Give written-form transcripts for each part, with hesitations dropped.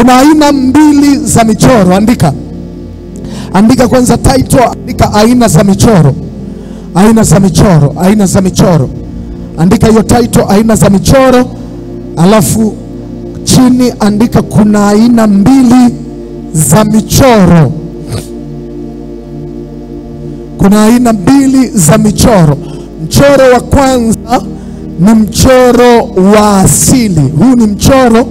Kuna aina mbili za michoro. Andika kwanza title, andika aina za michoro. Aina za michoro. Andika hiyo title, aina za michoro. Alafu chini andika kuna aina mbili za michoro. Kuna aina mbili za michoro. Mchoro wa kwanza ni mchoro wa asili. Huu ni mchoro,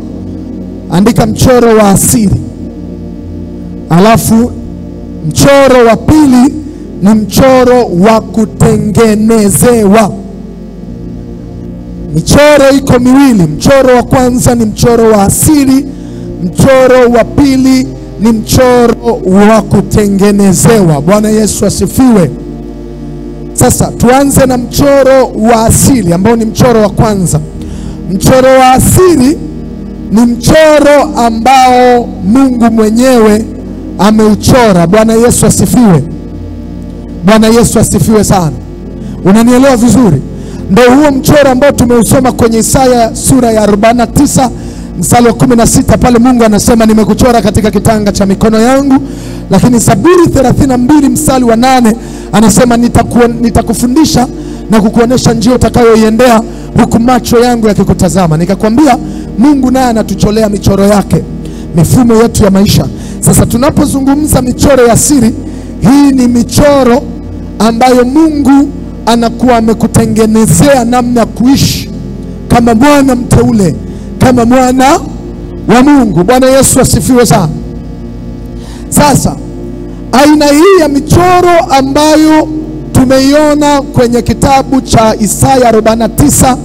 andika mchoro wa asili. Alafu mchoro wa pili ni mchoro wa kutengenezewa. Michoro iko miwili. Mchoro wa kwanza ni mchoro wa asili, mchoro wa pili ni mchoro wa kutengenezewa. Bwana Yesu asifiwe. Sasa tuanze na mchoro wa asili ambao ni mchoro wa kwanza. Mchoro wa asili ni mchoro ambao Mungu mwenyewe ameuchora. Bwana Yesu asifiwe. Bwana Yesu asifiwe sana. Unanielewa vizuri? Ndio huo mchoro ambao tumeusoma kwenye Isaya sura ya 49 mstari wa 16. Pale Mungu anasema nimekuchora katika kitanga cha mikono yangu. Lakini Zaburi 32 mstari wa 8 anasema nitakufundisha na kukuonesha njia utakayoiendea huku macho yangu yakikutazama. Nikakwambia Mungu naye anatucholea michoro yake, mifumo yetu ya maisha. Sasa tunapozungumza michoro ya siri, hii ni michoro ambayo Mungu anakuwa amekutengenezea namna kuishi kama mwana mteule, kama mwana wa Mungu. Bwana Yesu asifiwe sana. Sasa aina hii ya michoro ambayo tumeiona kwenye kitabu cha Isaya 49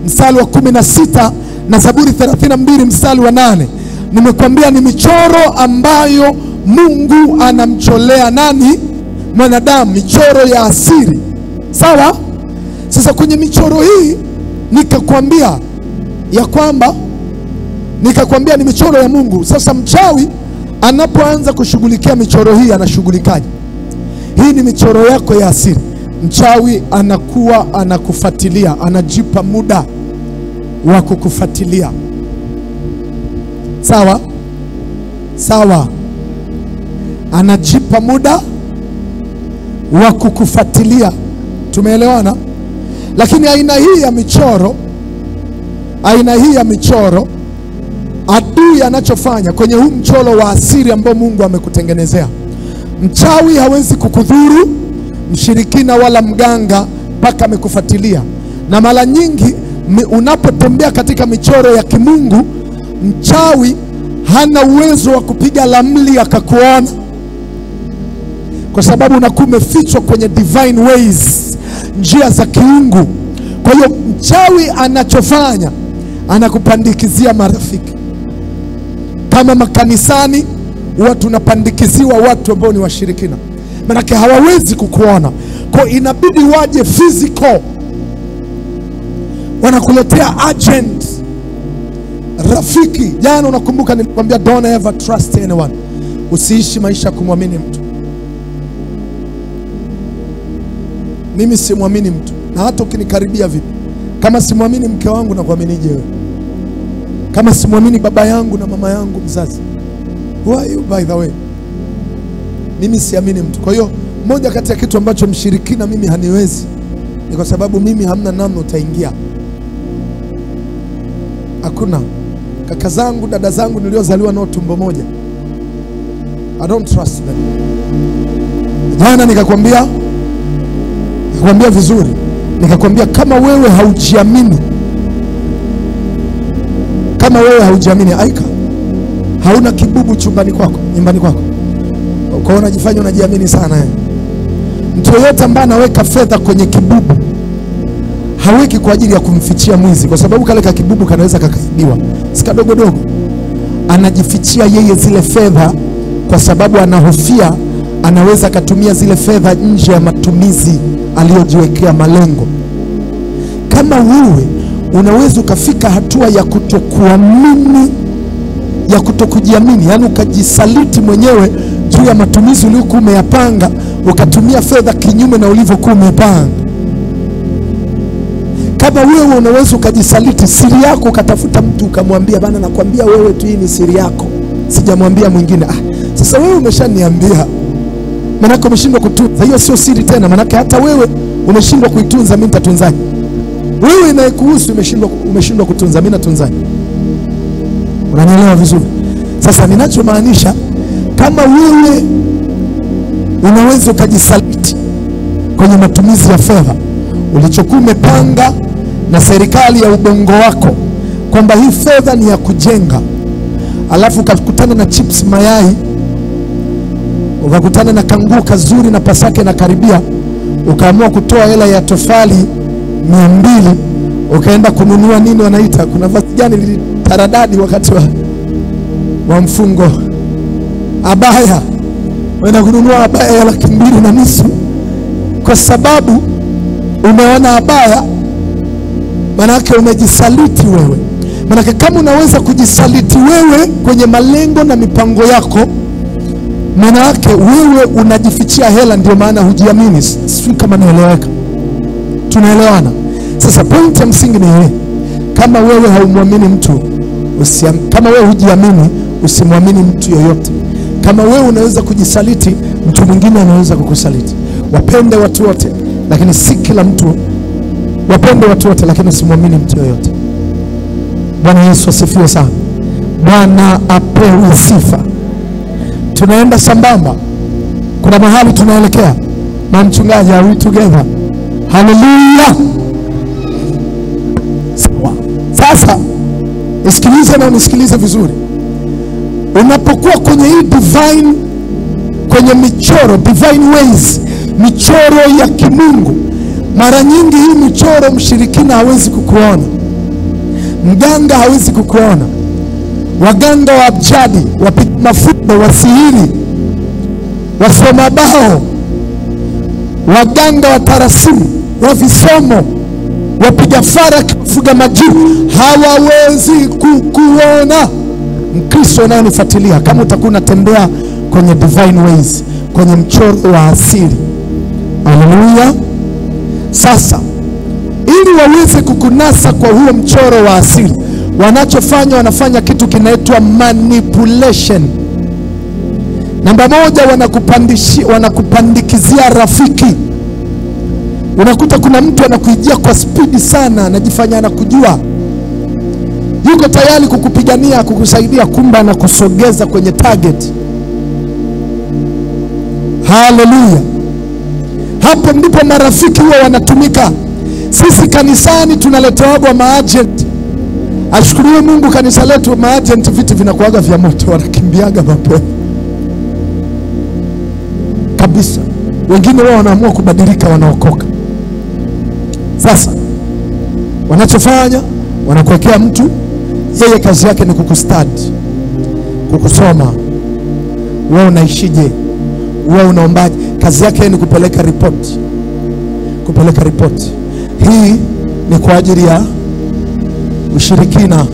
mstari wa 16 na Zaburi 32 mstari wa 8, nimekwambia ni michoro ambayo Mungu anamcholea nani? Mwanadamu, michoro ya asili. Sawa? Sasa kwenye michoro hii nikakwambia ya kwamba ni michoro ya Mungu. Sasa mchawi anapoanza kushughulikia michoro hii anashughulikaje? Hii ni michoro yako ya asili. Mchawi anakuwa anakufuatilia, anajipa muda wa kukufuatilia. Sawa? Sawa. Anajipa muda wa kukufuatilia. Tumeelewana? Lakini aina hii ya michoro, adui anachofanya kwenye huu mchoro wa asili ambao Mungu amekutengenezea, mchawi hawezi kukudhuru, mshirikina wala mganga, mpaka amekufuatilia. Na mara nyingi unapotembea katika michoro ya kimungu, mchawi hana uwezo wa kupiga ramli akakuona, kwa sababu unakuwa umefichwa kwenye divine ways, njia za kiungu. Kwa hiyo mchawi anachofanya, anakupandikizia marafiki. Kama makanisani huwa tunapandikiziwa watu ambao ni washirikina, maana hawawezi kukuona, kwa inabidi waje physical, wanakuletea agent, rafiki. Jana unakumbuka nilikwambia don't ever trust anyone. Usiishi maisha ya kumwamini mtu. Mimi simwamini mtu, na hata ukinikaribia vipi. Kama simwamini mke wangu, na kuaminije wewe? Kama simwamini baba yangu na mama yangu mzazi, who are you by the way? Mimi siamini mtu. Kwa hiyo moja kati ya kitu ambacho mshirikina mimi haniwezi, ni kwa sababu mimi hamna namna utaingia. Hakuna. Kaka zangu, dada zangu niliozaliwa nao tumbo moja, I don't trust them. Jana nikakwambia vizuri, nikakwambia kama wewe haujiamini, aika hauna kibubu nyumbani kwako, kwa unajifanya unajiamini sana. Mtu yote ambaye anaweka fedha kwenye kibubu haweki kwa ajili ya kumfichia mwizi, kwa sababu kale ka kibubu kanaweza kakaibiwa, sika dogo. Anajifichia yeye zile fedha kwa sababu anahofia anaweza katumia zile fedha nje ya matumizi aliyojiwekea malengo. Kama wewe unaweza ukafika hatua ya kutokuamini, ya kutokujiamini, yani ukajisaliti mwenyewe juu ya matumizi uliokuwa umeyapanga, ukatumia fedha kinyume na ulivyokuwa umepanga. Kama wewe unaweza ukajisaliti siri yako, ukatafuta mtu ukamwambia bana, nakwambia wewe tu, hii ni siri yako, sijamwambia mwingine. Sasa wewe umeshaniambia, manake umeshindwa kutunza. Hiyo sio siri tena, manake hata wewe umeshindwa kuitunza, mimi nitatunzaje? Wewe inaikuhusu umeshindwa kutunza, mimi natunzaje? Unanielewa vizuri? Sasa ninachomaanisha, kama wewe unaweza ukajisaliti kwenye matumizi ya fedha ulichokuwa umepanga na serikali ya ubongo wako kwamba hii fedha ni ya kujenga, alafu ukakutana na chips mayai, ukakutana na kanguo kazuri na pasake na karibia, ukaamua kutoa hela ya tofali 200, ukaenda kununua nini wanaita, kuna vazi gani taradadi wakati wa mfungo, abaya, unaenda kununua abaya ya 250,000 kwa sababu umeona abaya. Manake umejisaliti wewe. Manake kama unaweza kujisaliti wewe kwenye malengo na mipango yako, manake wewe unajifichia hela, ndio maana hujiamini. Sio kama naeleweka? Tunaelewana? Sasa point ya msingi ni hii: kama wewe haumwamini mtu, kama wewe hujiamini, usimwamini mtu yoyote. Kama wewe unaweza kujisaliti, mtu mwingine anaweza kukusaliti. Wapende watu wote, lakini si kila mtu. Wapende watu wote, lakini usimwamini mtu yoyote. Bwana Yesu asifiwe sana. Bwana apewe sifa. Tunaenda sambamba, kuna mahali tunaelekea. Na mchungaji, are we together? Hallelujah. Sawa. Sasa nisikilize na unisikilize vizuri. Unapokuwa kwenye hii divine, kwenye michoro, divine ways, michoro ya kimungu, mara nyingi hii michoro mshirikina hawezi kukuona, mganga hawezi kukuona, waganga wa abjadi, wapiga mafumbo, wasihiri, wasoma bao, waganga wa tarasimu, wa visomo, wapiga faraki, wafuga majini, hawawezi kukuona. Mkristo unayenifuatilia, kama utakuwa unatembea kwenye divine ways, kwenye mchoro wa asili. Haleluya. Sasa ili waweze kukunasa kwa huo mchoro wa asili, wanachofanya, wanafanya kitu kinaitwa manipulation. Namba moja, wanakupandikizia rafiki. Unakuta kuna mtu anakuijia kwa spidi sana, anajifanya anakujua, yuko tayari kukupigania, kukusaidia, kumbe anakusogeza kwenye target. Haleluya. Hapo ndipo marafiki huwa wanatumika. Sisi kanisani tunaletewa maagent. Ashukuriwe Mungu, kanisa letu maagent vitu vinakuaga vya moto, wanakimbiaga mapema kabisa. Wengine wao wanaamua kubadilika, wanaokoka. Sasa wanachofanya, wanakuwekea mtu, yeye kazi yake ni kukustudy, kukusoma, wewe unaishije, wewe unaombaje. Kazi yake ni kupeleka report, kupeleka report. Hii ni kwa ajili ya ushirikina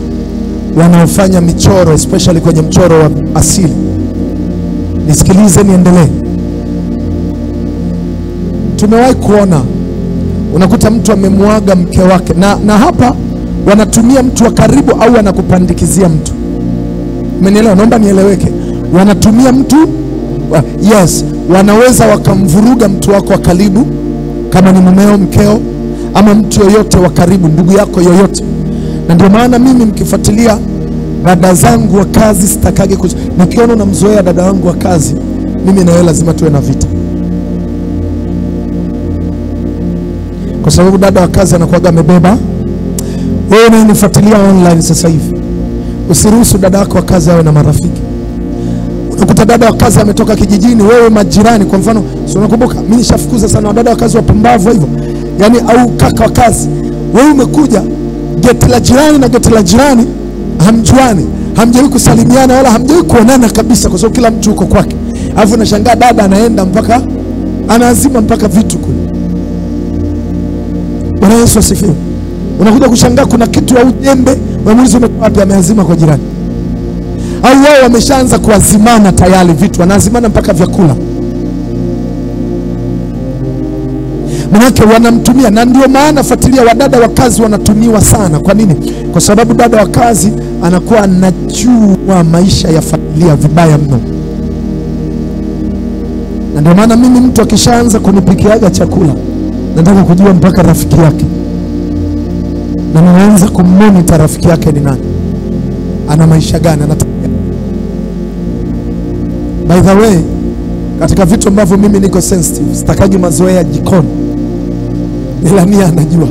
wanaofanya michoro, especially kwenye mchoro wa asili. Nisikilize niendelee. Tumewahi kuona, unakuta mtu amemwaga mke wake, na hapa wanatumia mtu wa karibu au wanakupandikizia mtu. Umenielewa? Naomba nieleweke. Wanatumia mtu, yes, wanaweza wakamvuruga mtu wako wa karibu, kama ni mumeo, mkeo, ama mtu yoyote wa karibu, ndugu yako yoyote. Na ndio maana mimi mkifuatilia dada zangu wa kazi, sitakage nikiona unamzoea dada wangu wa kazi, mimi na wewe lazima tuwe na vita. Kwa sababu dada wa kazi anakuwaga amebeba. Wewe unanifuatilia online sasa hivi, usiruhusu dada wako wa kazi awe na marafiki. Unakuta dada wa kazi ametoka kijijini, wewe majirani, kwa mfano, si unakumbuka mimi nishafukuza sana dada wa kazi wapumbavu hivyo, yani, au kaka wa kazi. Wewe umekuja geti la jirani na geti la jirani hamjuani, hamjawahi kusalimiana wala hamjawahi kuonana kabisa, kwa sababu kila mtu uko kwake. Alafu unashangaa dada anaenda mpaka anaazima mpaka vitu kule. Bwana Yesu asifiwe. Unakuja kushangaa kuna kitu au jembe, unamuuliza umetoa wapi, ameazima kwa jirani. Au wao wameshaanza kuazimana tayari vitu, wanaazimana mpaka vyakula. Manake wanamtumia, na ndio maana fuatilia, wadada wa kazi wanatumiwa sana. Kwa nini? Kwa sababu dada wa kazi anakuwa anajua maisha ya familia vibaya mno. Na ndio maana mimi mtu akishaanza kunipikiaga chakula, nataka kujua mpaka rafiki yake, na naanza kumonitor rafiki yake ni nani, ana maisha gani, anatabia. By the way, katika vitu ambavyo mimi niko sensitive, sitakaji mazoea jikoni. Melania anajua.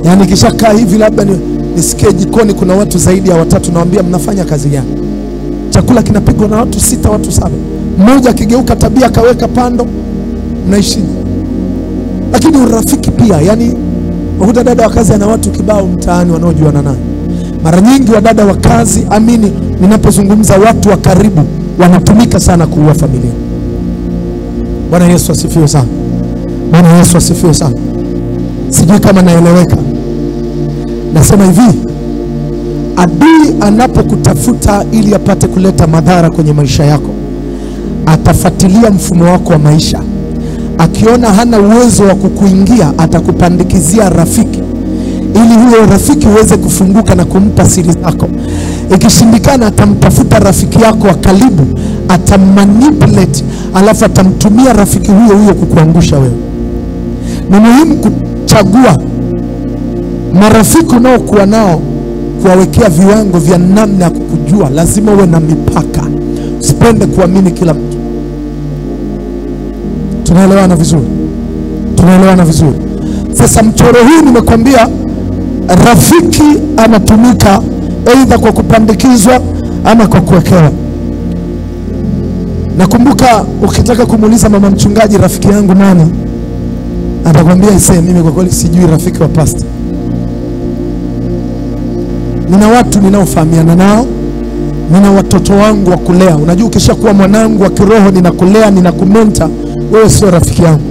Yaani kisha kaa hivi labda nisikie jikoni kuna watu zaidi ya 3, nawaambia mnafanya kazi gani? Chakula kinapigwa na watu 6, watu 7. Mmoja akigeuka tabia akaweka pando, mnaishi. Lakini urafiki pia, yani wakuta dada wa kazi ana watu kibao mtaani wanaojuana naye. Mara nyingi wadada wa kazi, amini ninapozungumza, watu wa karibu wanatumika sana kuua familia. Bwana Yesu asifiwe sana. Bwana Yesu asifiwe sana. Sijui kama naeleweka. Nasema hivi, adui anapokutafuta ili apate kuleta madhara kwenye maisha yako, atafuatilia mfumo wako wa maisha. Akiona hana uwezo wa kukuingia, atakupandikizia rafiki ili huyo rafiki uweze kufunguka na kumpa siri zako. Ikishindikana, atamtafuta rafiki yako wa karibu, atamanipulate, alafu atamtumia rafiki huyo kukuangusha wewe. Ni muhimu kuchagua marafiki unaokuwa nao, kuwawekea viwango vya namna ya kukujua. Lazima uwe na mipaka, usipende kuamini kila mtu. Tunaelewana vizuri? Tunaelewana vizuri? Sasa mchoro huu nimekwambia, rafiki anatumika aidha kwa kupandikizwa ama kwa kuwekewa. Nakumbuka ukitaka kumuuliza mama mchungaji rafiki yangu nani, atakwambia mimi kwa kweli sijui rafiki wa pastor. Nina watu ninaofahamiana nao, nina watoto wangu wa kulea. Unajua ukishakuwa mwanangu wa kiroho, ninakulea, ninakumenta, wewe sio rafiki yangu,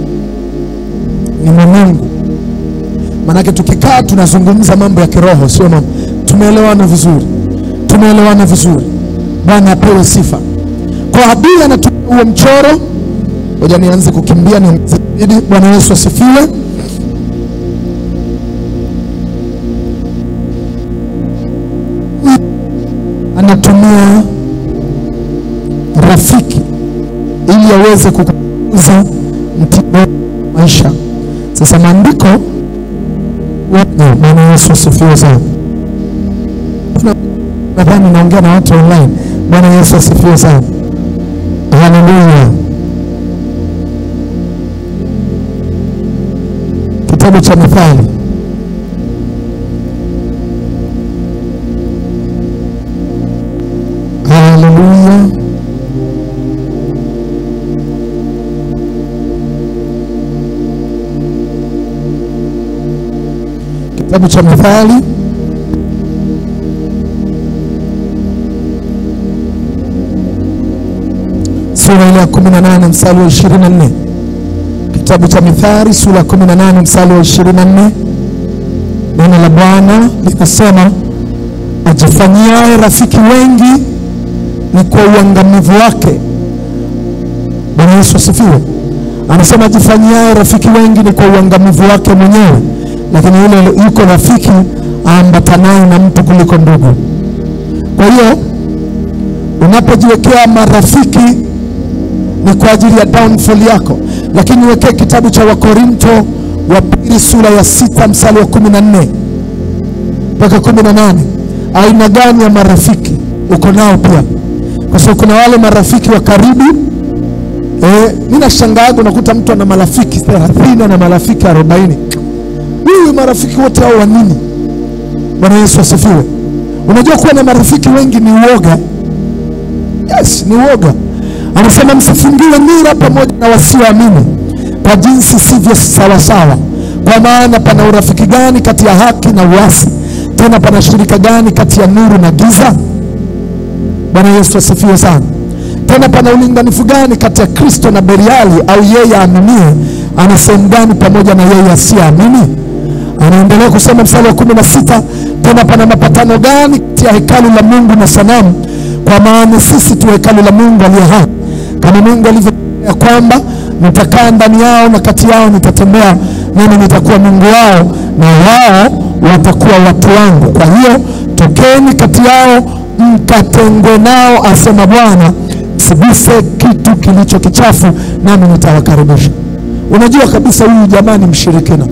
ni mwanangu. Manake tukikaa tunazungumza mambo ya kiroho, sio mambo. Tumeelewana vizuri? Tumeelewana vizuri? Bwana apewe sifa. Kwa adui anatumia huo mchoro. Ngoja nianze kukimbia ni zaidi. Bwana Yesu asifiwe. Anatumia rafiki ili aweze kukuza mtindo maisha. Sasa maandiko, Bwana Yesu asifiwe sana. Nadhani naongea na watu online. Bwana Yesu asifiwe sana. Haleluya. Kitabu cha Mithali, haleluya, kitabu cha Mithali sura ya 18 mstari wa 24. Kitabu cha Mithali sura ya 18 mstari wa 24. Neno la Bwana linasema, ajifanyiaye rafiki wengi ni kwa uangamivu wake. Bwana Yesu asifiwe. Anasema ajifanyiaye rafiki wengi ni kwa uangamivu wake mwenyewe, lakini yule yuko rafiki aambatanaye na mtu kuliko ndugu. Kwa hiyo unapojiwekea marafiki ni kwa ajili ya downfall yako. Lakini wekee kitabu cha Wakorinto wa pili sura ya 6 mstari wa 14 mpaka 18. Aina gani ya marafiki uko nao pia? Kwa sababu kuna wale marafiki wa karibu. Mimi nashangaa unakuta mtu ana marafiki 30 na marafiki 40. Huyu marafiki wote hao wa nini? Bwana Yesu asifiwe. Unajua kuwa na marafiki wengi ni uoga. Yes, ni uoga. Anasema msifungiwe nira pamoja na wasioamini, kwa jinsi sivyo sawa sawa. Kwa maana pana urafiki gani kati ya haki na uasi? Tena pana shirika gani kati ya nuru na giza? Bwana Yesu asifiwe sana. Tena pana ulinganifu gani kati ya Kristo na Beliali? Au yeye aaminie ana sehemu gani pamoja na yeye asiyeamini? Anaendelea kusema mstari wa 16, tena pana mapatano gani kati ya hekalu la Mungu na sanamu? Kwa maana sisi tu hekalu la Mungu aliye hai, kama Mungu alivyo ya kwamba nitakaa ndani yao na kati yao nitatembea, nami nitakuwa Mungu wao na wao watakuwa watu wangu. Kwa hiyo tokeni kati yao mkatengwe nao, asema Bwana, msiguse kitu kilicho kichafu, nami nitawakaribisha. Unajua kabisa huyu jamaa ni mshirikina.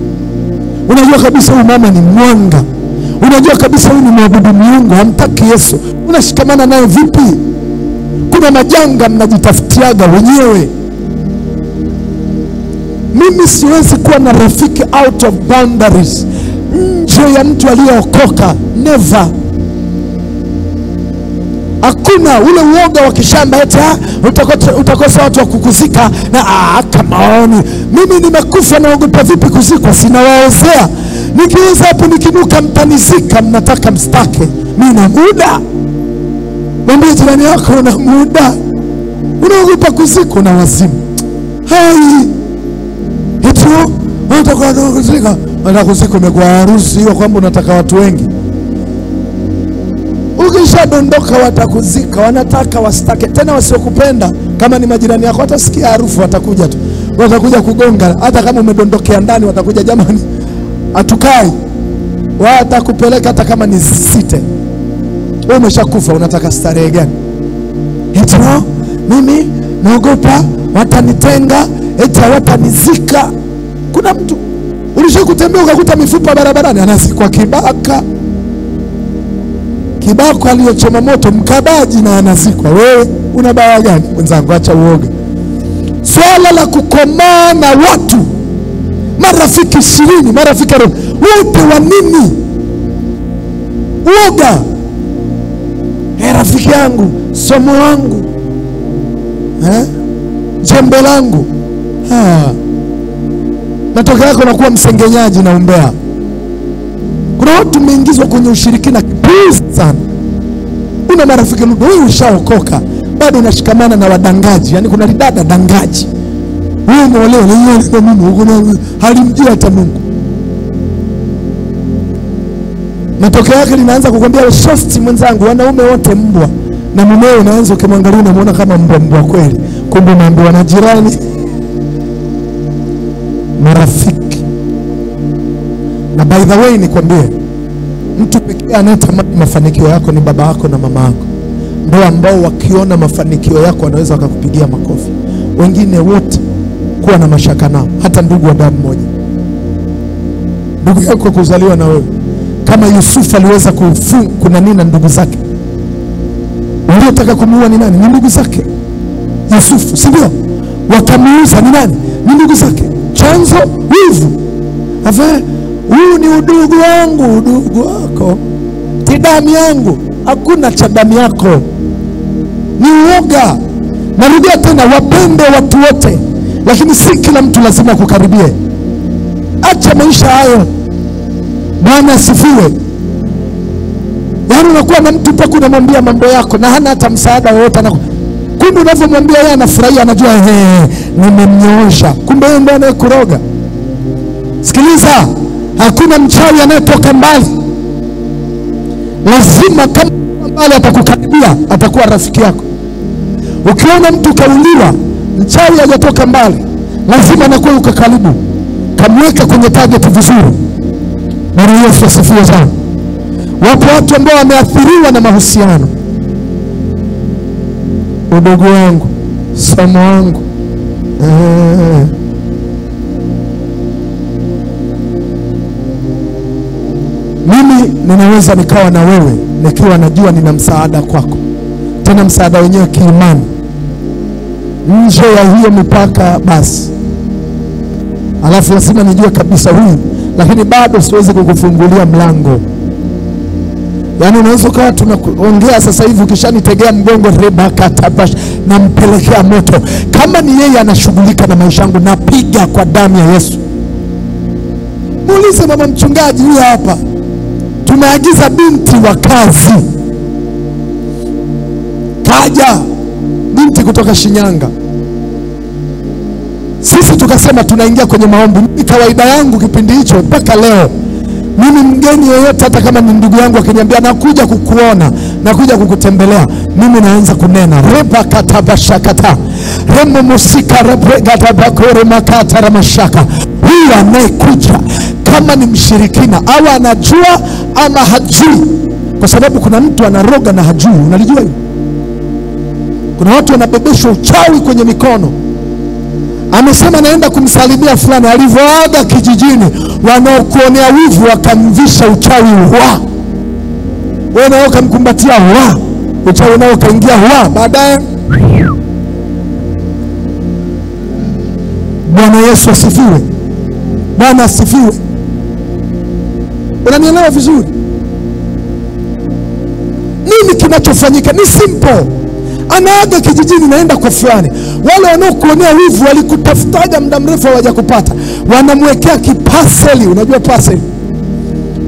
Unajua kabisa huyu mama ni mwanga. Unajua kabisa huyu ni mwabudu miungu, hamtaki Yesu. Unashikamana naye vipi? Kuna majanga mnajitafutiaga wenyewe. Mimi siwezi kuwa na rafiki out of boundaries, nje ya mtu aliyeokoka. Never. Hakuna ule uoga wa kishamba eti utakosa watu wa kukuzika na kama oni. Mimi nimekufa, naogopa vipi kuzikwa? Sinawaozea. Nikiweza hapo nikinuka mtanizika, mnataka mstake. Mimi na muda. Mwambie jirani yako una muda. Unaogopa kuzikwa na wazimu. Hai. Ito, unataka kuzika. Unataka kuzika umekuwa harusi hiyo kwamba unataka watu wengi. Ukishadondoka watakuzika, wanataka wastake. Tena wasiokupenda kama ni majirani yako, watasikia harufu, watakuja tu. Watakuja kugonga, hata kama umedondokea ndani watakuja, jamani atukai. Watakupeleka hata kama ni site. Wewe umeshakufa, unataka starehe gani? Eti mimi naogopa watanitenga, eti watanizika. Kuna mtu ulishakutembea ukakuta mifupa barabarani, anazikwa kibaka. Kibako aliyochoma moto, mkabaji na anazikwa. Wewe una baya gani? Mwenzangu, acha uoga. Swala la kukomaa na watu, marafiki 20, marafiki 40, wote wa nini? Uoga. Rafiki yangu, somo langu, jembe langu. Matokeo yako unakuwa msengenyaji na umbea. Kuna watu meingizwa kwenye ushirikina kipuzi sana. Una marafiki ndugu, wewe ushaokoka, bado unashikamana na wadangaji. Yani kuna lidada dangaji. Wewe umeolewa na Mungu, halimjua hata Mungu. Matokeo yake linaanza kukwambia shosti, mwenzangu, wanaume wote mbwa. Na mumeo unaanza ukimwangalia unamuona kama mbwa kweli, kumbe unaambiwa na jirani. Marafiki. Na by the way nikwambie, mtu pekee anayetamani mafanikio yako ni baba yako na mama yako. Ndio ambao wakiona mafanikio yako wanaweza wakakupigia makofi. Wengine wote kuwa na mashaka nao, hata ndugu wa damu moja. Ndugu yako kuzaliwa na wewe. Kama Yusufu aliweza kuna nini na ndugu zake. Waliotaka kumuua ni nani? Ni ndugu zake. Yusufu, si ndio? Wakamuuza ni nani? Ni ndugu zake. Chanzo wivu. Huu ni udugu wangu, udugu wako. Ti damu yangu. Hakuna cha damu yako. Ni uoga. Narudia tena, wapende watu wote, lakini si kila mtu lazima kukaribie. Acha maisha hayo. Bwana asifiwe. Yaani unakuwa na mtu mpaka unamwambia mambo yako na hana hata msaada wowote. Kumbe unavyomwambia yeye anafurahia, anajua nimemnyoosha. Kumbe yeye ndiye anayekuroga. Sikiliza, hakuna mchawi anayetoka mbali. Lazima kama mbali atakukaribia, atakuwa rafiki yako. Ukiona mtu kauliwa, mchawi hajatoka mbali, lazima anakuwa yuko karibu. Kamweka kwenye target vizuri. Bwana Yesu asifiwe sana. Wapo watu ambao wameathiriwa na mahusiano. Udogo wangu, somo wangu. Mimi ninaweza nikawa na wewe nikiwa najua nina msaada kwako. Tena msaada wenyewe kiimani. Nje ya hiyo mipaka basi. Alafu lazima nijue kabisa huyu, lakini bado siwezi kukufungulia mlango. Yaani unaweza kuwa tunaongea sasa hivi ukishanitegea mgongo rebaka tabash na mpelekea moto. Kama ni yeye anashughulika na maisha yangu, napiga kwa damu ya Yesu. Muulize mama mchungaji huyu hapa. Tunaagiza binti wa kazi. Kaja binti kutoka Shinyanga. Sisi tukasema tunaingia kwenye maombi. Ni kawaida yangu kipindi hicho mpaka leo. Mimi mgeni yeyote, hata kama ni ndugu yangu, akiniambia nakuja kukuona, nakuja kukutembelea, mimi naanza kunena reba katabashakata remo musika rebrega bakore makata ramashaka. Huyu anayekuja kama ni mshirikina au anajua ama hajui, kwa sababu kuna mtu anaroga na hajui. Unalijua hiyo? Kuna watu wanabebeshwa uchawi kwenye mikono. Amesema naenda kumsalimia fulani, alivyoaga kijijini wanaokuonea wivu wakamvisha uchawi wa. Wewe nao ukamkumbatia wa. Uchawi nao kaingia wa. Baadaye Bwana Yesu asifiwe. Bwana asifiwe. Unanielewa vizuri? Nini kinachofanyika? Ni simple. Anaaga kijijini naenda kwa fulani. Wale wanaokuonea wivu walikutafutaga muda mrefu hawajakupata. Wanamwekea kipaseli, unajua paseli?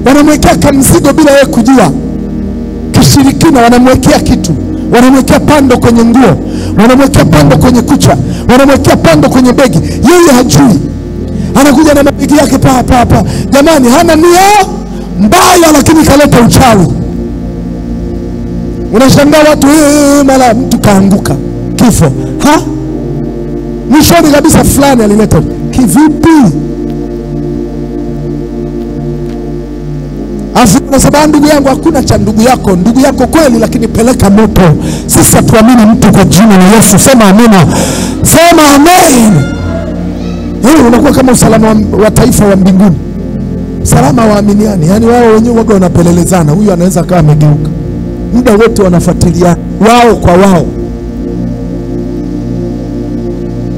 Wanamwekea kamzigo bila yeye kujua. Kishirikina wanamwekea kitu. Wanamwekea pando kwenye nguo, wanamwekea pando kwenye kucha, wanamwekea pando kwenye begi. Yeye hajui. Anakuja na mabegi yake pa. Jamani, hana nia mbaya lakini kaleta uchawi. Unashangaa watu mara mtu kaanguka kifo. Mwishoni kabisa fulani alileta. Kivipi? Sababu ndugu yangu, hakuna cha ndugu yako. Ndugu yako kweli, lakini peleka moto. Sisi hatuamini mtu kwa jina la Yesu. Sema amina. Sema amen. Unakuwa kama usalama wa taifa wa mbinguni. Salama waaminiani. Yaani wao wenyewe waga wanapelelezana. Huyu anaweza kawa amegeuka. Muda wote wanafuatilia wao kwa wao.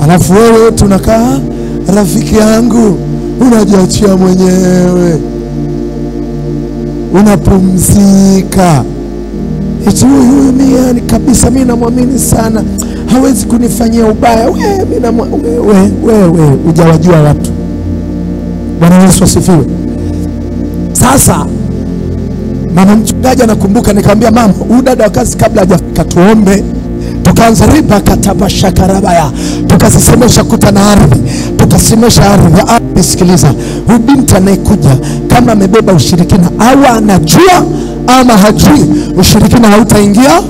Alafu wewe tunakaa, rafiki yangu, unajiachia mwenyewe. Unapumzika. Eti huyu mimi kabisa mimi namwamini sana, hawezi kunifanyia ubaya. Wewe hujawajua watu. Bwana Yesu asifiwe. Sasa mama mchungaji anakumbuka, nikamwambia mama, huyu dada wa kazi kabla hajafika tuombe. Tukaanza riba katabashakarabaya, tukazisemesha kuta na ardhi, tukasemesha ardhi. Sikiliza, huyu binti anayekuja kama amebeba ushirikina au anajua ama hajui, ushirikina hautaingia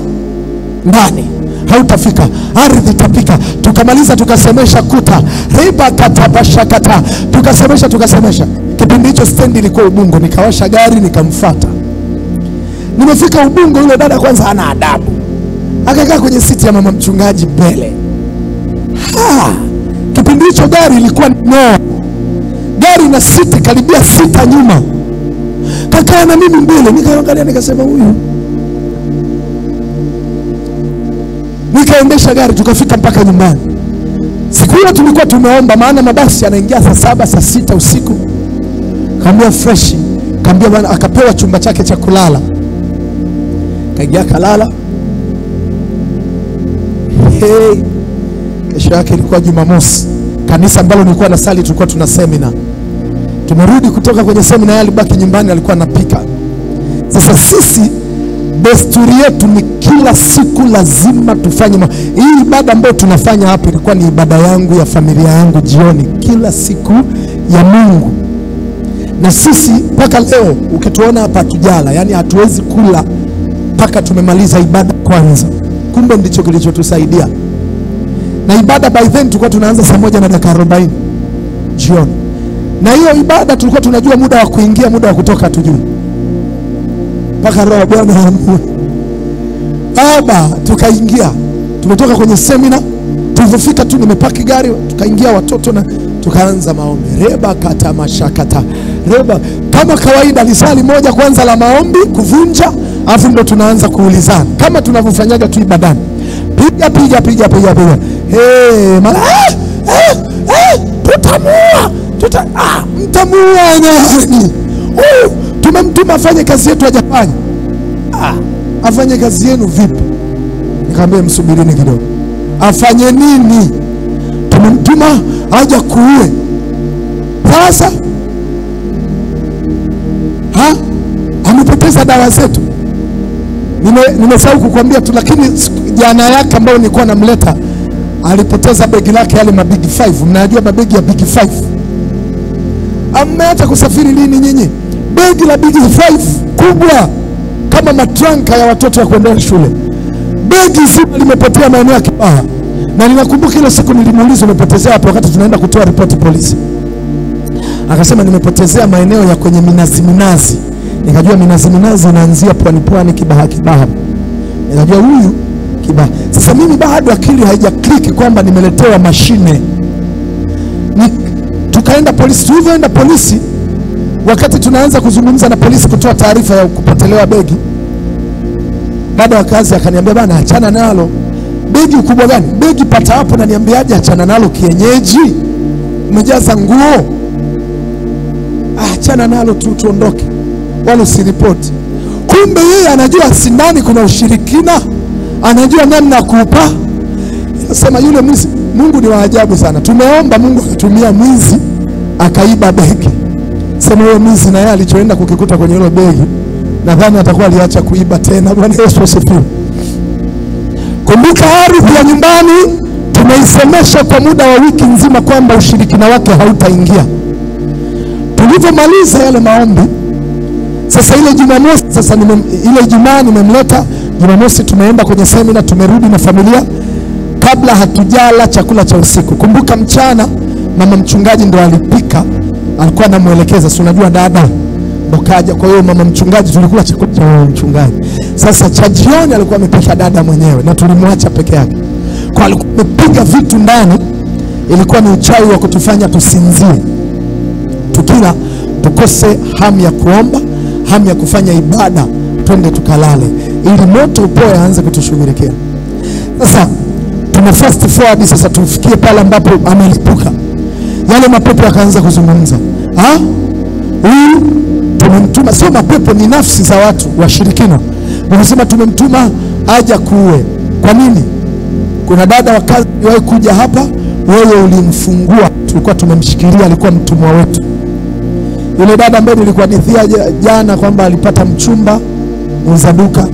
ndani, hautafika, ardhi itapika. Tukamaliza tukasemesha kuta riba katabashakata, tukasemesha. Kipindi hicho stendi ilikuwa Ubungo, nikawasha gari nikamfuata. Nimefika Ubungo, yule dada kwanza ana adabu, akakaa kwenye siti ya mama mchungaji mbele. Kipindi hicho gari ilikuwa gari na siti karibia 6 nyuma. Kakaa na mimi mbele, nikaangalia nikasema huyu. Nikaendesha gari tukafika mpaka nyumbani. Siku hiyo tulikuwa tumeomba, maana mabasi yanaingia saa 7 saa 6 usiku. Kaambia fresh, kaambia bwana, akapewa chumba chake cha kulala. Kaingia kalala. Kesho yake ilikuwa Jumamosi. Kanisa ambalo nilikuwa nasali tulikuwa tuna seminar. Tumerudi kutoka kwenye seminar, alibaki nyumbani, alikuwa anapika. Sasa sisi desturi yetu ni kila siku lazima tufanye hii ibada ambayo tunafanya hapa. Ilikuwa ni ibada yangu ya familia yangu jioni, kila siku ya Mungu. Na sisi mpaka leo ukituona hapa tujala, yani hatuwezi kula mpaka tumemaliza ibada kwanza. Kumbe ndicho kilichotusaidia. Na ibada by then tulikuwa tunaanza saa 1:40 jioni. Na hiyo ibada tulikuwa tunajua muda wa kuingia, muda wa kutoka tujui. Mpaka roho Bwana amue. Baba, tukaingia. Tumetoka kwenye seminar, tulipofika tu nimepaki gari, tukaingia watoto na tukaanza maombi. Reba kata mashakata. Reba kama kawaida lisali moja kwanza la maombi kuvunja, afu ndo tunaanza kuulizana kama tunavyofanyaga tu ibadani. Piga. Tutamua nani? Tumemtuma afanye kazi yetu hajafanya. Afanye kazi yenu vipi? Nikamwambia msubirini kidogo. Afanye nini? Tumemtuma aje kuue. Sasa amepoteza dawa zetu. Nimesahau kukuambia tu, lakini jana yake ambayo nilikuwa namleta alipoteza begi lake, yale mabigi 5. Mnajua mabegi ya bigi 5. Ameacha kusafiri lini nyinyi? begi la Big 5 kubwa kama matranka ya watoto ya kuendea shule. Begi zima limepotea maeneo ya Kibaha. Na ninakumbuka ile siku nilimuuliza umepotezea hapo wakati tunaenda kutoa ripoti polisi. Akasema nimepotezea maeneo ya kwenye minazi. Nikajua minazi inaanzia pwani Kibaha. Nikajua huyu Kibaha. Sasa mimi bado akili haijakliki kwamba nimeletewa mashine. Tukaenda polisi. Tulivyoenda polisi, wakati tunaanza kuzungumza na polisi kutoa taarifa ya kupotelewa begi, dada wa kazi akaniambia bana, achana nalo. Begi ukubwa gani? Begi pata hapo, na niambiaje achana nalo kienyeji? Umejaza nguo. Achana nalo tuondoke. Wala usiripoti. Kumbe yeye anajua sindani kuna ushirikina. Anajua namna kuupa. Nasema yule mwizi, Mungu ni wa ajabu sana. Tumeomba Mungu akatumia mwizi akaiba begi. Sema yule mwizi na yeye alichoenda kukikuta kwenye hilo begi, nadhani atakuwa aliacha kuiba tena. Bwana Yesu asifiwe. Kumbuka ardhi ya nyumbani tumeisemesha kwa muda wa wiki nzima kwamba ushirikina wake hautaingia. Tulivyomaliza yale maombi, sasa ile Jumamosi, ile Ijumaa nimemleta. Jumamosi tumeenda kwenye semina, tumerudi na familia kabla hatujala chakula cha usiku. Kumbuka mchana mama mchungaji ndo alipika, alikuwa anamuelekeza, si unajua dada ndo kaja. Kwa hiyo mama mchungaji tulikula chakula cha mchungaji. Sasa cha jioni alikuwa amepika dada mwenyewe na tulimwacha peke yake. Kwa alikuwa amepiga vitu ndani, ilikuwa ni uchawi wa kutufanya tusinzie. Tukila tukose hamu ya kuomba, hamu ya kufanya ibada, twende tukalale ili moto upoe aanze kutushughulikia. Sasa tuna fast forward sasa tufikie pale ambapo amelipuka. Yale mapepo yakaanza kuzungumza. Huyu tumemtuma, sio mapepo, ni nafsi za watu washirikina. Wanasema tumemtuma aje kuue. Kwa nini? Kuna dada wa kazi wahi kuja hapa, wewe ulimfungua, tulikuwa tumemshikilia, alikuwa mtumwa wetu. Yule dada ambaye nilikuwa nithia jana kwamba alipata mchumba mzaduka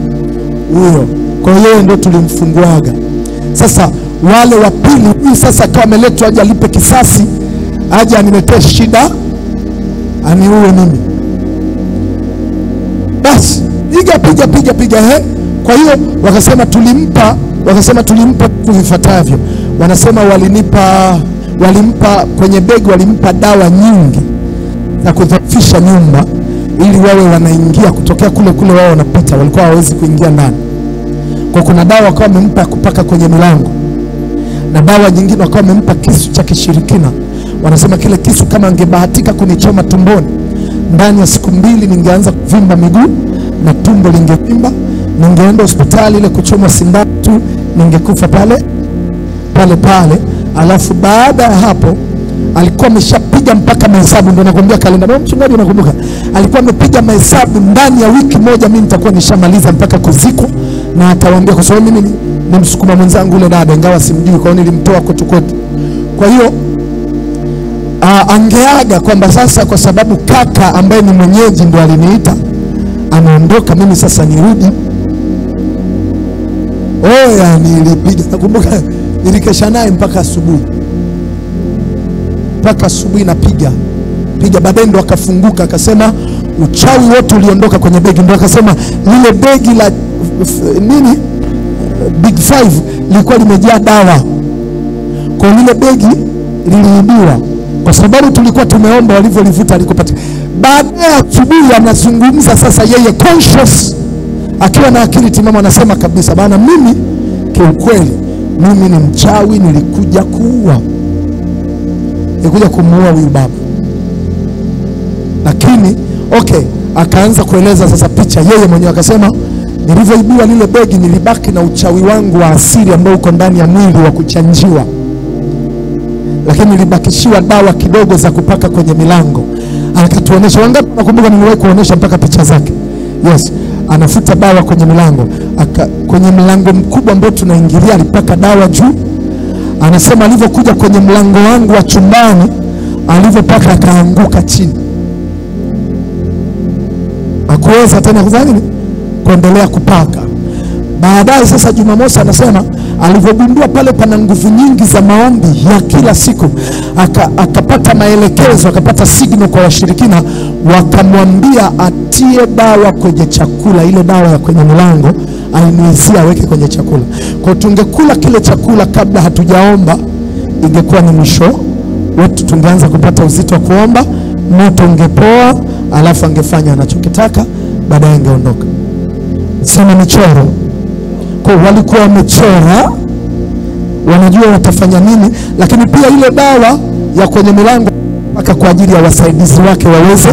huyo, kwa hiyo ndio tulimfunguaga. Sasa wale wa pili, huyu sasa kama ameletwa aje alipe kisasi, aje aniletee shida, aniue mimi. Basi piga. Kwa hiyo wakasema tulimpa kuvifuatavyo. Wanasema walimpa kwenye begi, walimpa dawa nyingi za kudhoofisha nyumba ili wawe wanaingia kutokea kule wao wanapita, walikuwa hawezi kuingia ndani. Kwa kuna dawa wakawa wamempa kupaka kwenye milango, na dawa nyingine wakawa wamempa kisu cha kishirikina. Wanasema kile kisu kama angebahatika kunichoma tumboni, ndani ya siku 2 ningeanza kuvimba miguu na tumbo lingevimba, ningeenda hospitali ile kuchomwa sindano tu, ningekufa pale. Alafu baada ya hapo alikuwa ameshapiga mpaka mahesabu, ndio nakwambia kalenda. Mama mchungaji unakumbuka? Alikuwa amepiga mahesabu ndani ya wiki moja mimi nitakuwa nishamaliza mpaka kuziko, na atawaambia kwa sababu mimi ni msukuma mwenzangu ule dada, ingawa simjui, kwa hiyo nilimtoa kwetu. Kwa hiyo angeaga kwamba sasa kwa sababu kaka ambaye ni mwenyeji ndo aliniita anaondoka, mimi sasa nirudi. Nilipiga, nakumbuka nilikesha naye mpaka asubuhi napiga. Baadaye ndo akafunguka, akasema uchawi wote uliondoka kwenye begi. Ndo akasema lile begi la Big 5 lilikuwa limejaa dawa. Kwa lile begi liliibiwa kwa sababu tulikuwa tumeomba, walivyolivuta alikopata. Baadaye asubuhi anazungumza sasa yeye conscious, akiwa na akili timamu, anasema kabisa, bana mimi kiukweli mimi ni mchawi, nilikuja kumuua huyu baba. Lakini akaanza kueleza sasa picha yeye mwenyewe, akasema nilivyoibua lile begi nilibaki na uchawi wangu wa asili ambao uko ndani ya mwili wa kuchanjiwa, lakini nilibakishiwa dawa kidogo za kupaka kwenye milango. Akatuonesha, wangapi nakumbuka niliwahi kuonesha mpaka picha zake. Yes, anafuta dawa kwenye milango. Kwenye mlango mkubwa ambao tunaingilia alipaka dawa juu. Anasema alivyokuja kwenye mlango wangu wa chumbani, alivyopaka akaanguka chini. Hakuweza tena kufanya nini? Kuendelea kupaka. Baadaye sasa Jumamosi anasema alivyogundua pale pana nguvu nyingi za maombi ya kila siku, akapata maelekezo, akapata signal kwa washirikina, wakamwambia atie dawa kwenye chakula, ile dawa ya kwenye mlango ainuizie aweke kwenye chakula. Kwa tungekula kile chakula kabla hatujaomba, ingekuwa ni mwisho wetu, tungeanza kupata uzito wa kuomba, moto ungepoa, alafu angefanya anachokitaka, baadaye angeondoka. Sema michoro. Kwa walikuwa wamechora, wanajua watafanya nini, lakini pia ile dawa ya kwenye milango mpaka kwa ajili ya wasaidizi wake waweze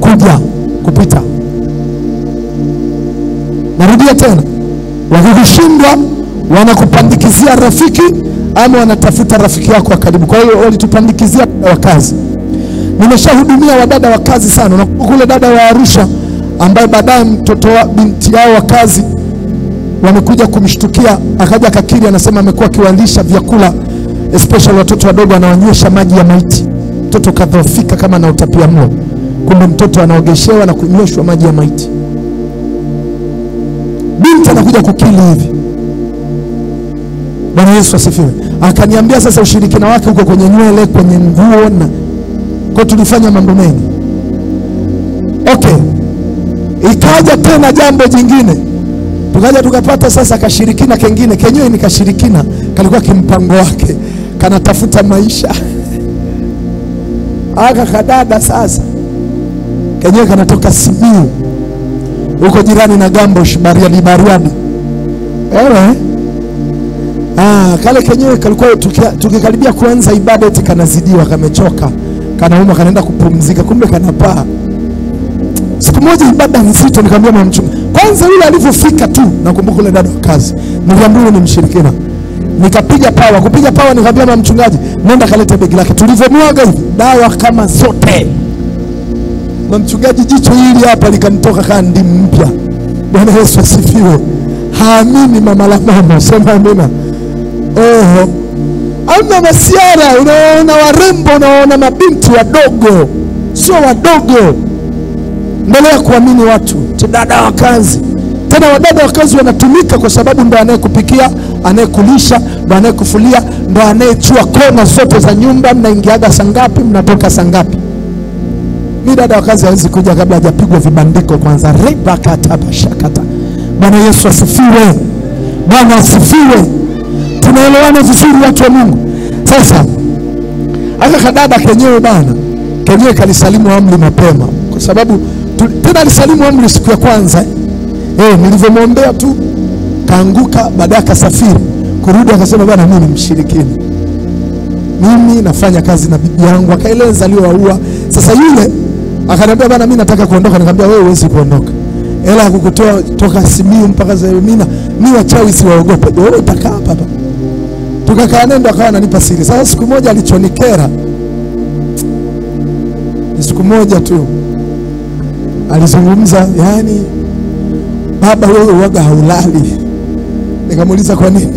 kuja kupita. Narudia tena, wakikushindwa wanakupandikizia rafiki ama wanatafuta rafiki yako wa karibu. Kwa hiyo walitupandikizia dada wa kazi. Nimeshahudumia wadada wa kazi sana. Na kule dada wa Arusha ambaye baadaye mtoto wa binti yao wa kazi wamekuja kumshtukia, akaja kakiri, anasema amekuwa kiwalisha vyakula especially watoto wadogo, anawanywesha maji ya maiti. Mtoto kadhoofika kama na utapia mlo, kumbe mtoto anaogeshewa na kunyweshwa maji ya maiti. Binti anakuja kukili hivi. Bwana Yesu asifiwe. Akaniambia sasa ushirikina wake uko kwenye nywele, kwenye nguo, na kwa tulifanya mambo mengi. Okay. Ikaja tena jambo jingine. Tukaja tukapata sasa kashirikina kengine, kenyewe ni kashirikina, kalikuwa kimpango wake, kanatafuta maisha. Aka kadada sasa, kenyewe kanatoka Simiyu, uko jirani na Gambosh, Bariadi. Kale kenyewe kalikuwa tukikaribia kuanza ibada eti kanazidiwa, kamechoka, kanauma, kanaenda kupumzika, kumbe kanapaa. Siku moja ibada nzito, nikamwambia mama mchungaji, kwanza yule alivyofika tu, nakumbuka yule dada wa kazi, niliambiwa ni mshirikina. Nikapiga pawa, kupiga pawa nikamwambia mama mchungaji, nenda kaleta begi lake. Tulivyomwaga hivi, dawa kama zote. Mama mchungaji jicho hili hapa likamtoka kama ndimu mpya. Bwana Yesu asifiwe. Haamini mama la mama, sema amina. Ana masiara, unaona warembo, unaona mabinti wadogo, sio wadogo. Endelea kuamini watu. Dada wa kazi. Tena wadada wa kazi wanatumika kwa sababu ndo anayekupikia, anayekulisha, ndo anayekufulia, ndo anayechua kona zote za nyumba, mnaingiaga saa ngapi, mnatoka saa ngapi. Mimi dada wa kazi hawezi kuja kabla hajapigwa vibandiko kwanza. Rebakata bashakata. Bwana Yesu asifiwe. Bwana asifiwe. Tunaelewana vizuri watu wa Mungu. Sasa aka kadada kenyewe bana, kenyewe kalisalimu amri mapema, kwa sababu tena alisalimu amri siku ya kwanza. Nilivyomwombea tu kaanguka, baadaye akasafiri kurudi, akasema bwana mimi ni mshirikina, mimi nafanya kazi na bibi yangu. Akaeleza aliyowaua. Sasa yule akaniambia bwana mimi nataka kuondoka. Nikamwambia wewe huwezi kuondoka, hela kukutoa toka Simiyu mpaka Zayumina, mimi wachawi siwaogope, wewe utakaa hapa. Tukakaa nendo, akawa ananipa siri. Sasa siku moja alichonikera, siku moja tu alizungumza, yani baba wewe waga haulali. Nikamuuliza kwa nini?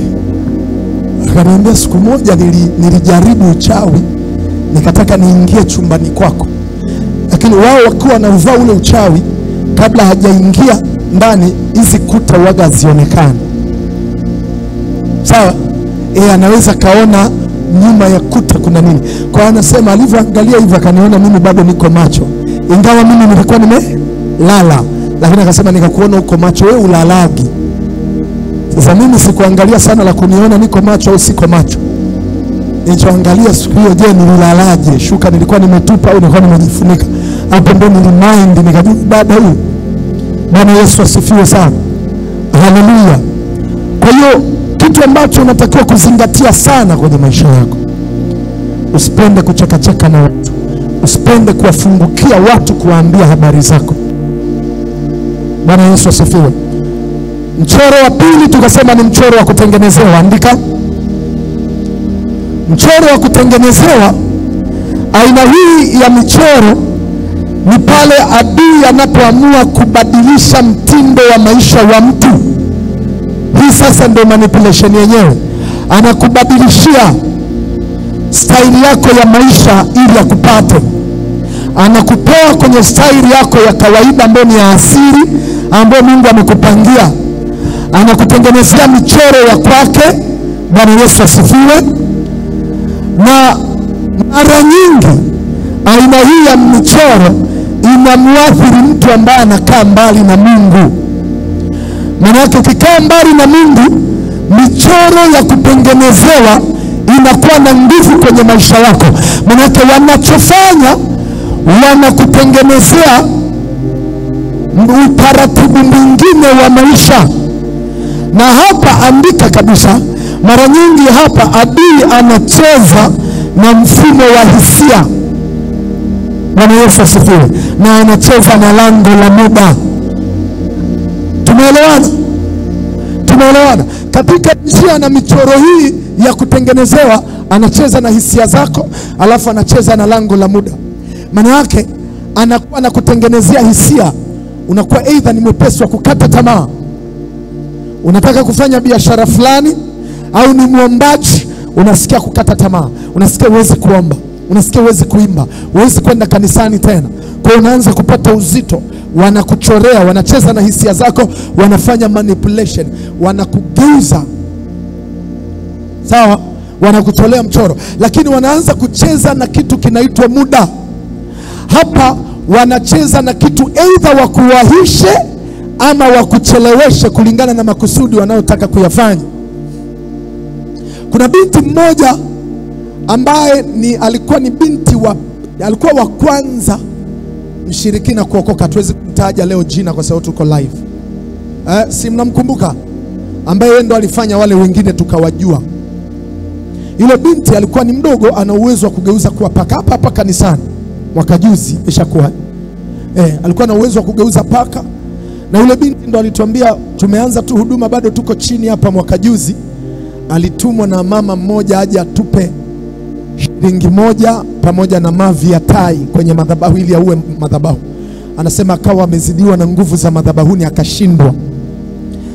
Akaniambia siku moja nilijaribu uchawi, nikataka niingie chumbani kwako, lakini wao wakiwa na uvaa ule uchawi, kabla hajaingia ndani hizi kuta waga zionekane. Sawa? Anaweza kaona nyuma ya kuta kuna nini. Kwa anasema alivyoangalia hivyo akaniona mimi bado niko macho, ingawa mimi nilikuwa nimelala, lakini akasema nikakuona uko macho, wewe ulalagi. Sasa mimi sikuangalia sana la kuniona niko macho au siko macho. Nilichoangalia siku hiyo, je, nililalaje? Shuka nilikuwa nimetupa au nilikuwa nimejifunika? Hapo ndo nilimind, nikajua dada huyu. Bwana Yesu asifiwe sana. Haleluya. Kwa hiyo kitu ambacho unatakiwa kuzingatia sana kwenye maisha yako, usipende kuchekacheka na watu, usipende kuwafungukia watu kuwaambia habari zako. Bwana Yesu asifiwe. Mchoro wa pili tukasema ni mchoro wa kutengenezewa. Andika. Mchoro wa kutengenezewa, aina hii ya michoro ni pale adui anapoamua kubadilisha mtindo wa maisha wa mtu. Hii sasa ndio manipulation yenyewe. Anakubadilishia style yako ya maisha ili akupate. Anakutoa kwenye style yako ya kawaida ambayo ni ya asili, ambayo Mungu amekupangia. anakutengenezea michoro ya kwake. Bwana Yesu asifiwe. Na mara nyingi aina hii ya michoro inamwathiri mtu ambaye anakaa mbali na Mungu. Maana yake ukikaa mbali na Mungu, michoro ya kutengenezewa inakuwa na nguvu kwenye maisha yako. Maana yake wanachofanya, wanakutengenezea utaratibu mwingine wa maisha. Na hapa andika kabisa, mara nyingi hapa adui anacheza na mfumo wa hisia. Bwana Yesu asifiwe. Na anacheza na lango la muda. Tumeelewana? Tumeelewana? Katika njia na michoro hii ya kutengenezewa, anacheza na hisia zako, alafu anacheza na lango la muda. Maana yake anakuwa na kutengenezea hisia. Unakuwa either ni mwepesi wa kukata tamaa. Unataka kufanya biashara fulani, au ni muombaji, unasikia kukata tamaa. Unasikia huwezi kuomba, unasikia huwezi kuimba, huwezi kwenda kanisani tena. Kwa unaanza kupata uzito. Wanakuchorea, wanacheza na hisia zako, wanafanya manipulation, wanakugeuza. Sawa? Wanakutolea mchoro, lakini wanaanza kucheza na kitu kinaitwa muda. Hapa wanacheza na kitu either wakuwahishe ama wakucheleweshe kulingana na makusudi wanayotaka kuyafanya. Kuna binti mmoja ambaye alikuwa ni binti alikuwa wa kwanza mshirikina kuokoka. Tuwezi kumtaja leo jina kwa sababu tuko live. Si mnamkumbuka? Ambaye yeye ndo alifanya wale wengine tukawajua. Yule binti alikuwa ni mdogo, ana uwezo wa kugeuza kuwa paka. Hapa kanisani mwaka juzi ishakuwa. Alikuwa na uwezo wa kugeuza paka. Na yule binti ndo alituambia, tumeanza tu huduma bado tuko chini hapa, mwaka juzi alitumwa na mama mmoja aje atupe shilingi 1 pamoja na mavi ya tai kwenye madhabahu ili auwe madhabahu. Anasema akawa amezidiwa na nguvu za madhabahuni akashindwa.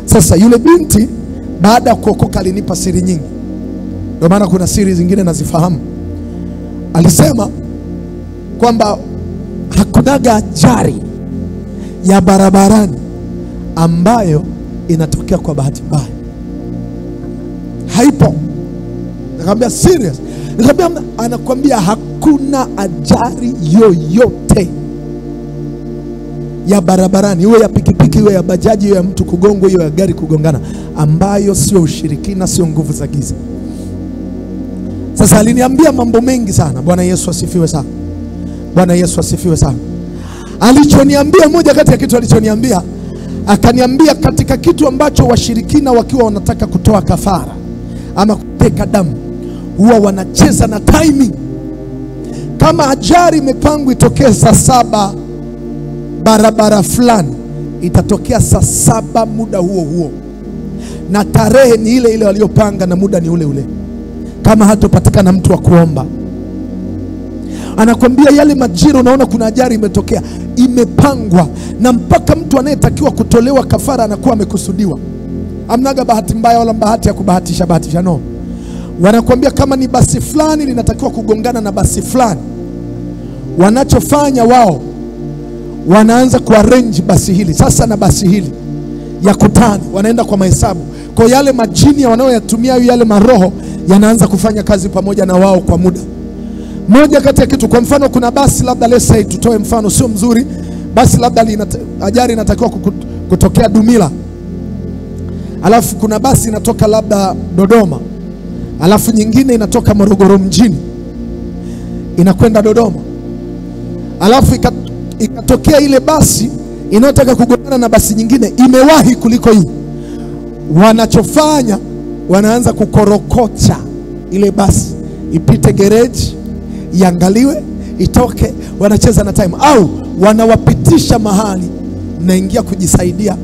Sasa yule binti baada ya kuokoka alinipa siri nyingi. Ndio maana kuna siri zingine nazifahamu. Alisema kwamba hakunaga ajali ya barabarani ambayo inatokea kwa bahati mbaya. Haipo. Nikamwambia serious. Nikamwambia, anakuambia hakuna ajali yoyote ya barabarani, iwe ya pikipiki, iwe ya bajaji, iwe ya mtu kugongwa, iwe ya gari kugongana, ambayo sio ushirikina, sio nguvu za giza. Sasa aliniambia mambo mengi sana. Bwana Yesu asifiwe sana. Bwana Yesu asifiwe sana. Alichoniambia, moja kati ya kitu alichoniambia, akaniambia katika kitu ambacho washirikina wakiwa wanataka kutoa kafara ama kuteka damu, huwa wanacheza na timing. Kama ajali imepangwa itokee saa 7 barabara fulani, itatokea saa 7 muda huo huo, na tarehe ni ile ile waliopanga na muda ni ule ule, kama hatopatikana mtu wa kuomba. Anakwambia yale majira unaona kuna ajali imetokea, imepangwa, na mpaka mtu anayetakiwa kutolewa kafara anakuwa amekusudiwa. Amnaga bahati mbaya wala bahati ya kubahatisha, no. Wanakuambia kama ni basi fulani linatakiwa kugongana na basi fulani, wanachofanya wao, wanaanza kuarrange basi hili sasa na basi hili ya kutani, wanaenda kwa mahesabu. Kwa yale majini wanaoyatumia yale maroho yanaanza kufanya kazi pamoja na wao kwa muda. Moja kati ya kitu, kwa mfano kuna basi labda, let's say tutoe mfano sio mzuri, basi labda ajali inatakiwa kutokea Dumila, alafu kuna basi inatoka labda Dodoma, alafu nyingine inatoka Morogoro mjini inakwenda Dodoma, alafu ikatokea ile basi inayotaka kugongana na basi nyingine imewahi kuliko hii. Wanachofanya, wanaanza kukorokocha ile basi ipite gereji, iangaliwe, itoke. Wanacheza na time, au wanawapitisha mahali naingia kujisaidia.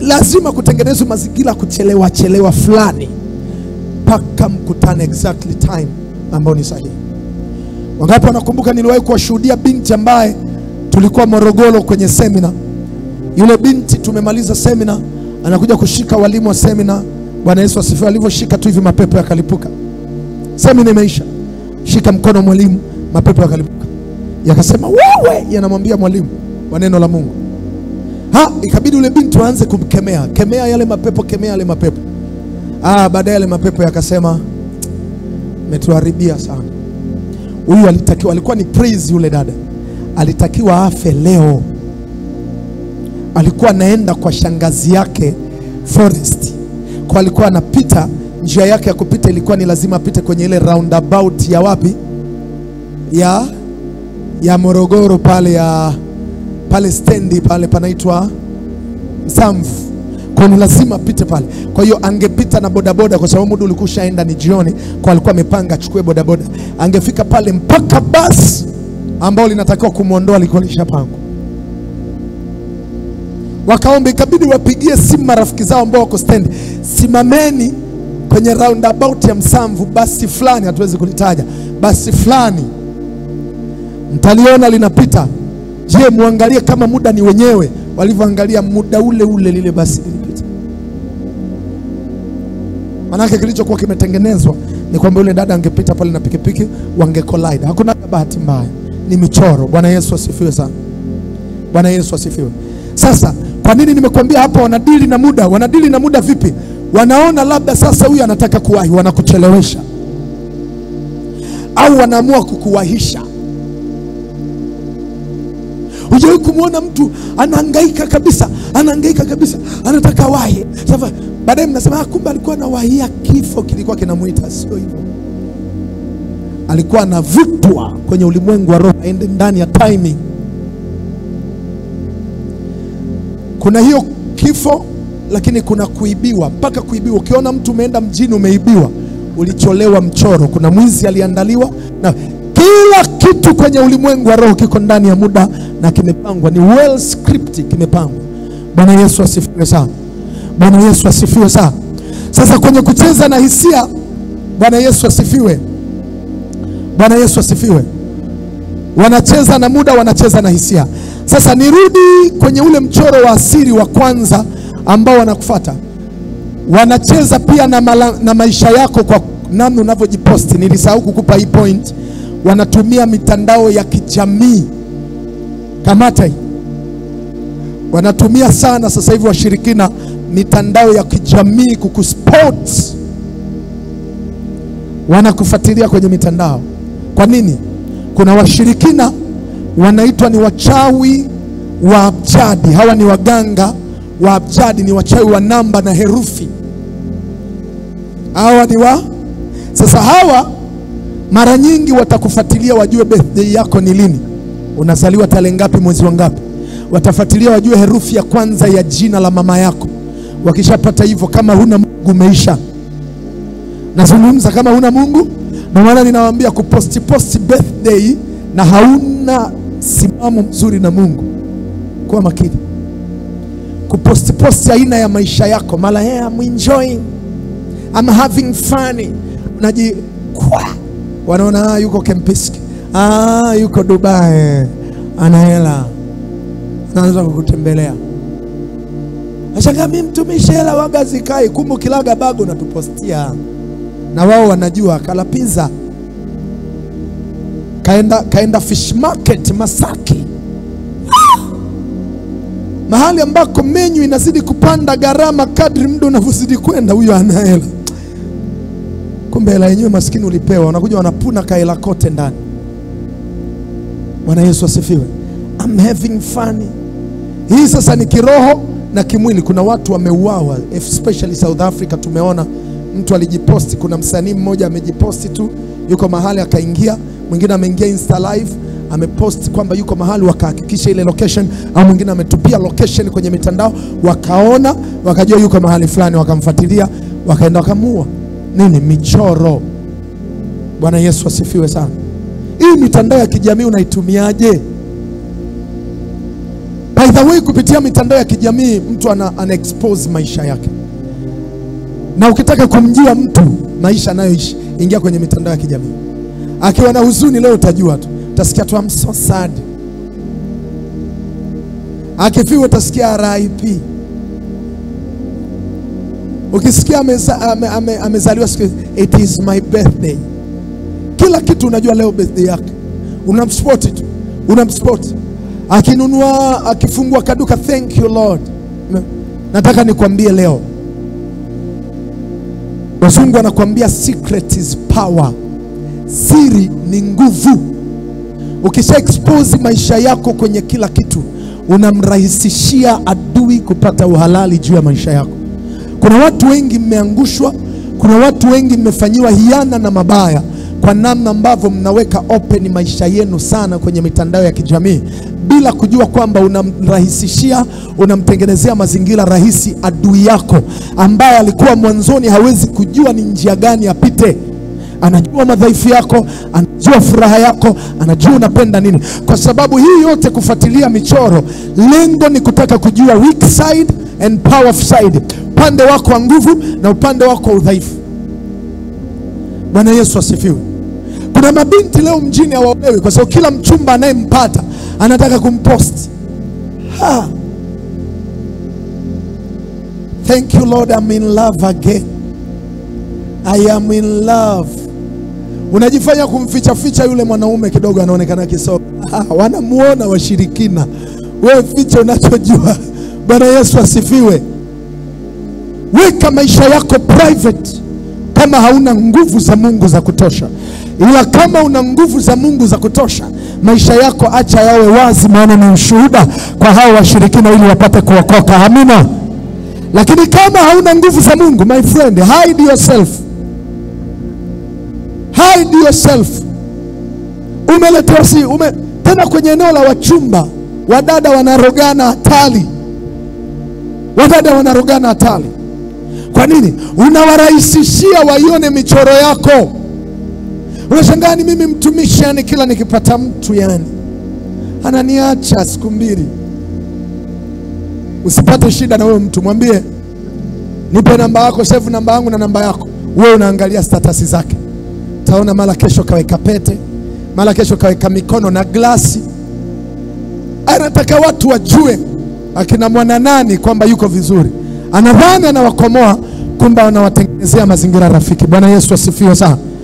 Lazima kutengenezwe mazingira kuchelewa fulani paka mkutane exactly time ambao ni sahihi. Wangapi wanakumbuka niliwahi kuwashuhudia binti ambaye tulikuwa Morogoro kwenye semina. Yule binti tumemaliza semina, anakuja kushika walimu wa semina. Bwana Yesu asifiwe. Alivyoshika tu hivi mapepo yakalipuka. Semina imeisha, shika mkono mwalimu, mapepo yakalipuka. Yakasema wewe, yanamwambia mwalimu wa neno la Mungu. Ikabidi ule binti aanze kumkemea, kemea yale mapepo, kemea yale mapepo. Baadaye yale mapepo yakasema, umetuharibia sana. Huyu alikuwa ni praise, yule dada alitakiwa afe leo. Alikuwa anaenda kwa shangazi yake forest, kwa alikuwa anapita, njia yake ya kupita ilikuwa ni lazima apite kwenye ile roundabout ya wapi, ya Morogoro pale stendi pale panaitwa Msamvu, kwa ni lazima apite pale. Kwa hiyo angepita na bodaboda, kwa sababu muda ulikushaenda, ni jioni, kwa alikuwa amepanga achukue bodaboda. Angefika pale mpaka basi ambao linatakiwa kumuondoa liko lishapangwa. Wakaomba, ikabidi wapigie simu marafiki zao ambao wako stendi, simameni kwenye roundabout ya Msamvu, basi fulani, hatuwezi kulitaja, basi fulani mtaliona linapita. Je, muangalie kama muda ni wenyewe. Walivyoangalia muda ule lile basi lilipita. Manake kilichokuwa kimetengenezwa ni kwamba yule dada angepita pale na pikipiki, wange collide. Hakuna bahati mbaya, ni michoro. Bwana Yesu asifiwe sana. Bwana Yesu asifiwe. Sasa kwa nini nimekuambia hapa wanadili na muda? Wanadili na muda vipi? Wanaona labda sasa huyu anataka kuwahi, wanakuchelewesha, au wanaamua kukuwahisha. Hujawahi kumuona mtu anahangaika kabisa, anataka wahi. Sasa baadaye mnasema kumbe alikuwa anawahia kifo kilikuwa kinamuita. Sio hivyo. Alikuwa anavutwa kwenye ulimwengu wa roho aende ndani ya timing. Kuna hiyo kifo, lakini kuna kuibiwa, mpaka kuibiwa. Ukiona mtu umeenda mjini umeibiwa, ulicholewa mchoro. Kuna mwizi aliandaliwa, na kila kitu kwenye ulimwengu wa roho kiko ndani ya muda na kimepangwa, ni well script, kimepangwa. Bwana Yesu asifiwe sana. Bwana Yesu asifiwe sana. Sasa kwenye kucheza na hisia, Bwana Yesu asifiwe. Bwana Yesu asifiwe. Wanacheza na muda, wanacheza na hisia. Sasa nirudi kwenye ule mchoro wa asili wa kwanza ambao wanakufuata. Wanacheza pia na maisha yako kwa namna unavyojiposti. Nilisahau kukupa hii point. Wanatumia mitandao ya kijamii. Kamata hii. Wanatumia sana sasa hivi washirikina mitandao ya kijamii kukusport. Wanakufuatilia kwenye mitandao. Kwa nini? Kuna washirikina wanaitwa ni wachawi wa abjadi. Hawa ni waganga wa abjadi, ni wachawi wa namba na herufi. Sasa hawa mara nyingi watakufuatilia wajue birthday yako ni lini, unazaliwa tarehe ngapi, mwezi wa ngapi. Watafuatilia wajue herufi ya kwanza ya jina la mama yako. Wakishapata hivyo, kama huna Mungu umeisha. Nazungumza kama huna Mungu. Ndio maana ninawaambia kuposti birthday na hauna simamo mzuri na Mungu, kuwa makini. Kuposti aina ya maisha yako, mala I'm enjoying, I'm having fun, wanaona yuko Kempiski, yuko Dubai, ana hela, anaanza kukutembelea. Ashanga mimi mtumishi hela waga zikai, kumbe kilaga bago na tupostia. Na wao wanajua kala pizza. Kaenda fish market Masaki. Mahali ambako menu inazidi kupanda gharama kadri muda unavyozidi kwenda. Huyo ana hela, kumbe hela yenyewe maskini ulipewa. Wanakuja wanapuna kaela kote ndani. Bwana Yesu asifiwe. I'm having fun. Hii sasa ni kiroho na kimwili. Kuna watu wameuawa, especially South Africa. Tumeona mtu alijiposti, kuna msanii mmoja amejiposti tu, yuko mahali akaingia, mwingine ameingia Insta live, amepost kwamba yuko mahali, wakahakikisha ile location, au mwingine ametupia location kwenye mitandao, wakaona, wakajua yuko mahali fulani, wakamfuatilia, wakaenda wakamuua. Nini? Michoro. Bwana Yesu asifiwe sana. Hii mitandao ya kijamii unaitumiaje? By the way, kupitia mitandao ya kijamii mtu ana expose maisha yake. Na ukitaka kumjua mtu maisha anayoishi, ingia kwenye mitandao ya kijamii. Akiwa na huzuni leo utajua tu. Utasikia tu I'm so sad. Akifiwa utasikia RIP. Ukisikia amezaliwa siku, it is my birthday. Kila kitu unajua leo birthday yake. Unamsupport tu. Unamsupport. akinunua, akifungua kaduka. Thank you Lord. Nataka nikwambie leo, wazungu anakuambia secret is power. Siri ni nguvu. Ukisha expose maisha yako kwenye kila kitu, unamrahisishia adui kupata uhalali juu ya maisha yako. Kuna watu wengi mmeangushwa, kuna watu wengi mmefanyiwa hiana na mabaya kwa namna ambavyo mnaweka open maisha yenu sana kwenye mitandao ya kijamii bila kujua kwamba unamrahisishia, unamtengenezea mazingira rahisi adui yako ambaye alikuwa mwanzoni hawezi kujua ni njia gani apite. Anajua madhaifu yako, anajua furaha yako, anajua unapenda nini. Kwa sababu hii yote kufuatilia michoro, lengo ni kutaka kujua weak side and powerful side, upande wako wa nguvu na upande wako wa udhaifu. Bwana Yesu asifiwe. Kuna mabinti leo mjini hawaolewi kwa sababu kila mchumba anayempata anataka kumpost. Thank you Lord, I'm in love again. I am in love. Unajifanya kumficha ficha yule mwanaume kidogo anaonekana kisogo. Wanamuona washirikina. Wewe ficha unachojua. Bwana Yesu asifiwe. Weka maisha yako private kama hauna nguvu za Mungu za kutosha. Ila kama una nguvu za Mungu za kutosha, maisha yako acha yawe wazi, maana ni ushuhuda kwa hao washirikina ili wapate kuokoka. Amina. Lakini kama hauna nguvu za Mungu, my friend, hide yourself. Hide yourself. Umeletewa tena kwenye eneo la wachumba, wadada wanarogana hatari. Wadada wanarogana hatari. Kwa nini? Unawarahisishia waione michoro yako. Unashangaa, ni mimi mtumishi, yani kila nikipata mtu yani ananiacha siku mbili. Usipate shida na wewe mtu, mwambie nipe namba yako, save namba yangu na namba yako. Wewe unaangalia status zake. Taona mara kesho kaweka pete, mara kesho kaweka mikono na glasi. Anataka watu wajue akina mwana nani kwamba yuko vizuri. Anadhani anawakomoa, kumbe anawatengenezea mazingira rafiki. Bwana Yesu asifiwe sana.